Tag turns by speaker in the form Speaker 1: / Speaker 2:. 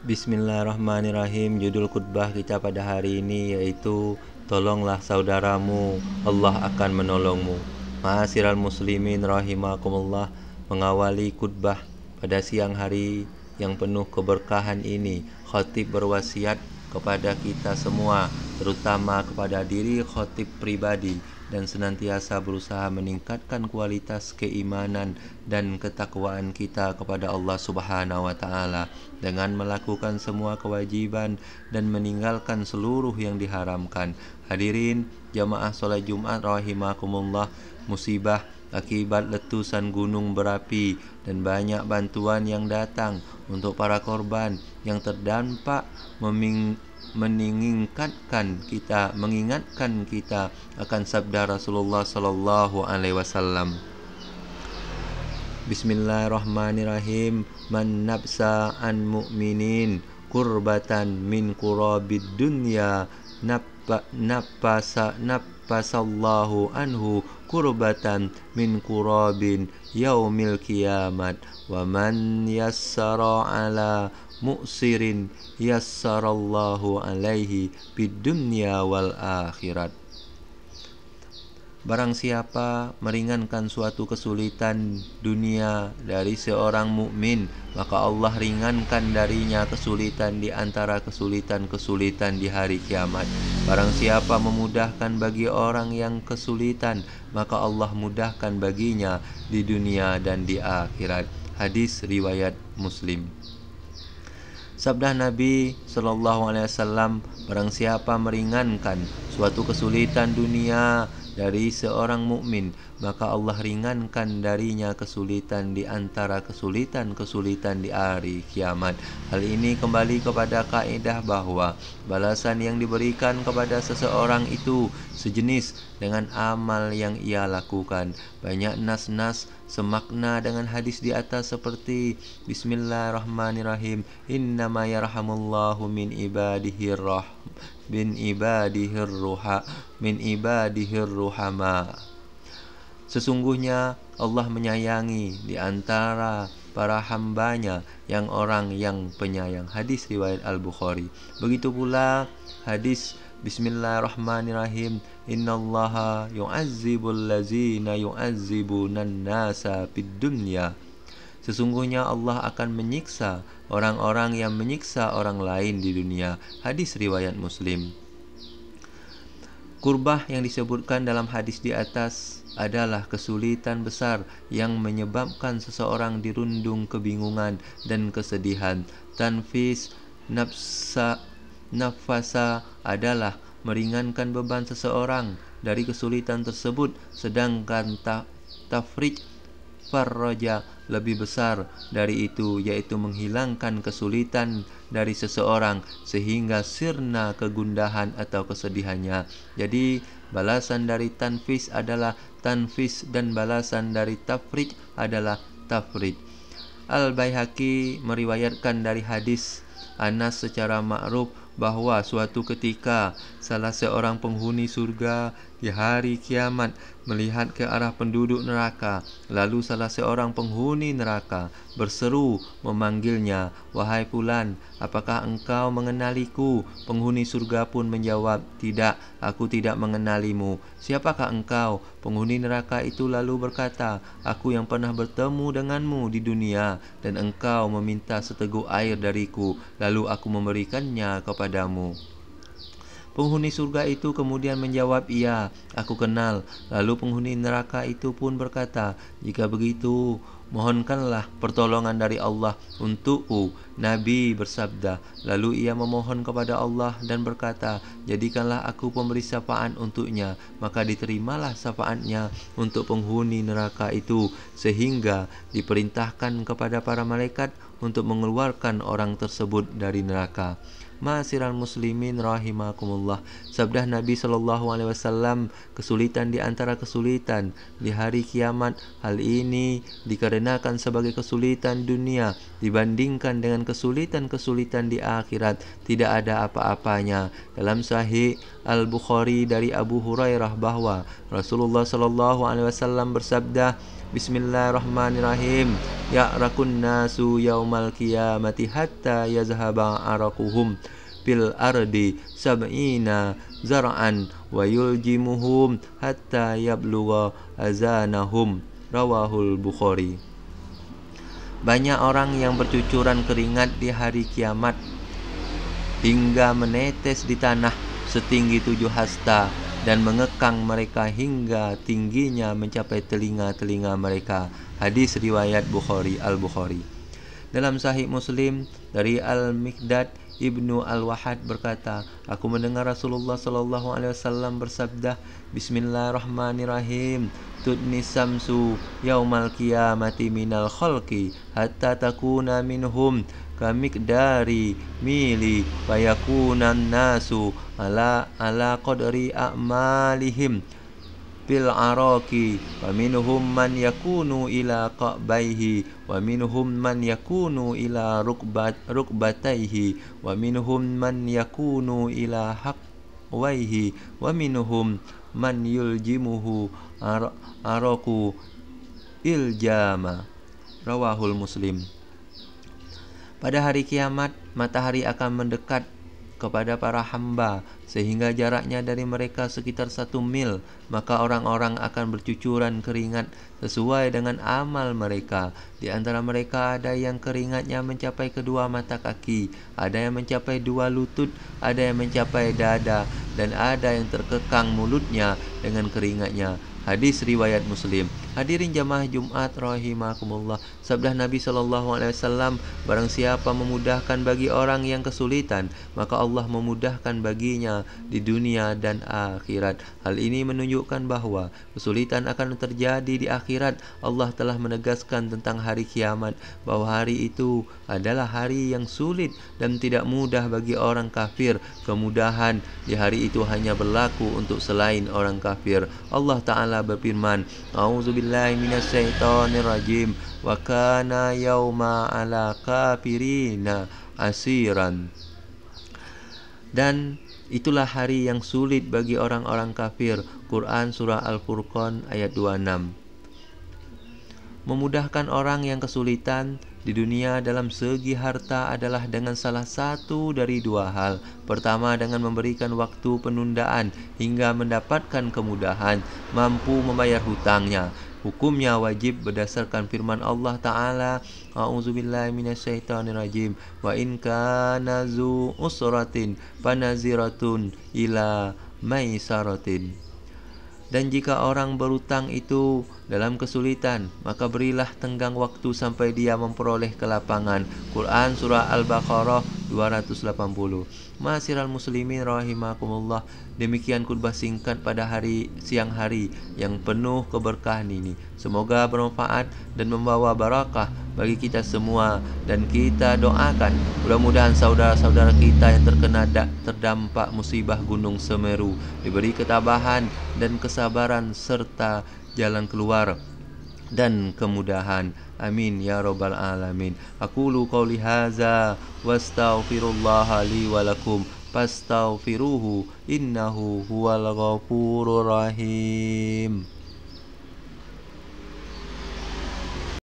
Speaker 1: Bismillahirrahmanirrahim. Judul khutbah kita pada hari ini yaitu tolonglah saudaramu, Allah akan menolongmu. Ma'asyiral muslimin rahimakumullah, mengawali khutbah pada siang hari yang penuh keberkahan ini, khatib berwasiat kepada kita semua, terutama kepada diri khatib pribadi, dan senantiasa berusaha meningkatkan kualitas keimanan dan ketakwaan kita kepada Allah Subhanahu wa taala dengan melakukan semua kewajiban dan meninggalkan seluruh yang diharamkan. Hadirin jamaah salat Jumat rahimakumullah, musibah akibat letusan gunung berapi dan banyak bantuan yang datang untuk para korban yang terdampak mengingatkan kita akan sabda Rasulullah sallallahu alaihi wasallam. Bismillahirrahmanirrahim. Man nabsa an mu'minin kurbatan min kurabid dunya napasallahu anhu kurbatan min kurabin yaumil kiamat wa man yassara ala mu'sirin yassarallahu alaihi bid dunya wal akhirat. Barang siapa meringankan suatu kesulitan dunia dari seorang mukmin, maka Allah ringankan darinya kesulitan di antara kesulitan-kesulitan di hari kiamat. Barang siapa memudahkan bagi orang yang kesulitan, maka Allah mudahkan baginya di dunia dan di akhirat. Hadis riwayat Muslim. Sabda Nabi sallallahu alaihi wasallam, barang siapa meringankan suatu kesulitan dunia dari seorang mukmin, maka Allah ringankan darinya kesulitan di antara kesulitan-kesulitan di hari kiamat. Hal ini kembali kepada kaidah bahwa balasan yang diberikan kepada seseorang itu sejenis dengan amal yang ia lakukan. Banyak nas-nas semakna dengan hadis di atas seperti Bismillahirrahmanirrahim, innama yarhamullahu min ibadihir ruhama. Sesungguhnya Allah menyayangi di antara para hambanya yang orang yang penyayang. Hadis riwayat Al-Bukhari. Begitu pula hadis Bismillahirrahmanirrahim, innallaha yu'azzibul ladzina yu'azzibunan nasa fid dunya. Sesungguhnya Allah akan menyiksa orang-orang yang menyiksa orang lain di dunia. Hadis riwayat Muslim. Kurbah yang disebutkan dalam hadis di atas adalah kesulitan besar yang menyebabkan seseorang dirundung kebingungan dan kesedihan. Tanfis nafasa adalah meringankan beban seseorang dari kesulitan tersebut, sedangkan tafrij farraja lebih besar dari itu, yaitu menghilangkan kesulitan dari seseorang sehingga sirna kegundahan atau kesedihannya. Jadi balasan dari tanfis adalah tanfis dan balasan dari tafrij adalah tafrij. Al-Baihaqi meriwayatkan dari hadis Anas secara ma'ruf bahwa suatu ketika salah seorang penghuni surga di hari kiamat melihat ke arah penduduk neraka, lalu salah seorang penghuni neraka berseru memanggilnya, "Wahai fulan, apakah engkau mengenaliku?" Penghuni surga pun menjawab, "Tidak, aku tidak mengenalimu. Siapakah engkau?" Penghuni neraka itu lalu berkata, "Aku yang pernah bertemu denganmu di dunia, dan engkau meminta seteguk air dariku, lalu aku memberikannya kepadamu." Penghuni surga itu kemudian menjawab, "Iya, aku kenal." Lalu penghuni neraka itu pun berkata, "Jika begitu, mohonkanlah pertolongan dari Allah untukku." Nabi bersabda, lalu ia memohon kepada Allah dan berkata, "Jadikanlah aku pemberi syafaat untuknya." Maka diterimalah syafaatnya untuk penghuni neraka itu, sehingga diperintahkan kepada para malaikat untuk mengeluarkan orang tersebut dari neraka. Ma'asyiral muslimin rahimakumullah. Sabda Nabi SAW, kesulitan di antara kesulitan di hari kiamat. Hal ini dikarenakan sebagai kesulitan dunia dibandingkan dengan kesulitan-kesulitan di akhirat tidak ada apa-apanya. Dalam Sahih Al-Bukhari dari Abu Hurairah bahwa Rasulullah SAW bersabda, Bismillahirrahmanirrahim. Ya'rakun nasu yaumal qiyamati hatta yazhaba arakuhum fil ardi sab'ina zar'an wa yuljimuhum hatta yablugha azanahum. Rawahul Bukhari. Banyak orang yang bercucuran keringat di hari kiamat hingga menetes di tanah setinggi 7 hasta dan mengekang mereka hingga tingginya mencapai telinga-telinga mereka. Hadis riwayat Al-Bukhari. Dalam Sahih Muslim dari Al-Miqdad Ibnu Al-Wahad berkata, aku mendengar Rasulullah SAW bersabda, Bismillahirrahmanirrahim. Tudni samsu yaumal qiyamati minal khalqi hatta takuna minhum kamiqdari mili wa yakunan nasu ala qadri a'malihim fil araqi wa minhum man yakunu ila qa'baihi wa minhum man yakunu ila rukbataihi wa minhum man yakunu ila haqwaihi wa minhum man yuljimuhu araku iljama. Rawahul Muslim. Pada hari kiamat, matahari akan mendekat kepada para hamba sehingga jaraknya dari mereka sekitar 1 mil. Maka orang-orang akan bercucuran keringat sesuai dengan amal mereka. Di antara mereka ada yang keringatnya mencapai kedua mata kaki, ada yang mencapai 2 lutut, ada yang mencapai dada, dan ada yang terkekang mulutnya dengan keringatnya. Hadis riwayat Muslim. Hadirin jamaah Jumat rahimakumullah. Sabda Nabi SAW, barang siapa memudahkan bagi orang yang kesulitan, maka Allah memudahkan baginya di dunia dan akhirat. Hal ini menunjukkan bahwa kesulitan akan terjadi di akhirat. Allah telah menegaskan tentang hari kiamat bahwa hari itu adalah hari yang sulit dan tidak mudah bagi orang kafir. Kemudahan di hari itu hanya berlaku untuk selain orang kafir. Allah Ta'ala berfirman, A'udzubillahi minasyaitonirrajim, wa kana yauma ala kafirina asiran. Dan itulah hari yang sulit bagi orang-orang kafir. Quran Surah Al-Furqan ayat 26. Memudahkan orang yang kesulitan di dunia dalam segi harta adalah dengan salah satu dari 2 hal. Pertama, dengan memberikan waktu penundaan hingga mendapatkan kemudahan, mampu membayar hutangnya. Hukumnya wajib berdasarkan firman Allah Ta'ala, A'udzubillahi minasyaitonirrajim, wa in kana zu usratin fanaziratun ila maisaratin. Dan jika orang berutang itu dalam kesulitan, maka berilah tenggang waktu sampai dia memperoleh kelapangan. Quran Surah Al-Baqarah 280. Ma'asyiral muslimin rahimakumullah. Demikian khutbah singkat pada siang hari yang penuh keberkahan ini. Semoga bermanfaat dan membawa barakah bagi kita semua. Dan kita doakan mudah-mudahan saudara-saudara kita yang terdampak musibah Gunung Semeru diberi ketabahan dan kesabaran serta jalan keluar dan kemudahan. Amin ya rabbal alamin. Aqulu qouli hadza wastaghfirullaha li wa lakum fastaghfiruhu innahu huwal ghafurur rahim.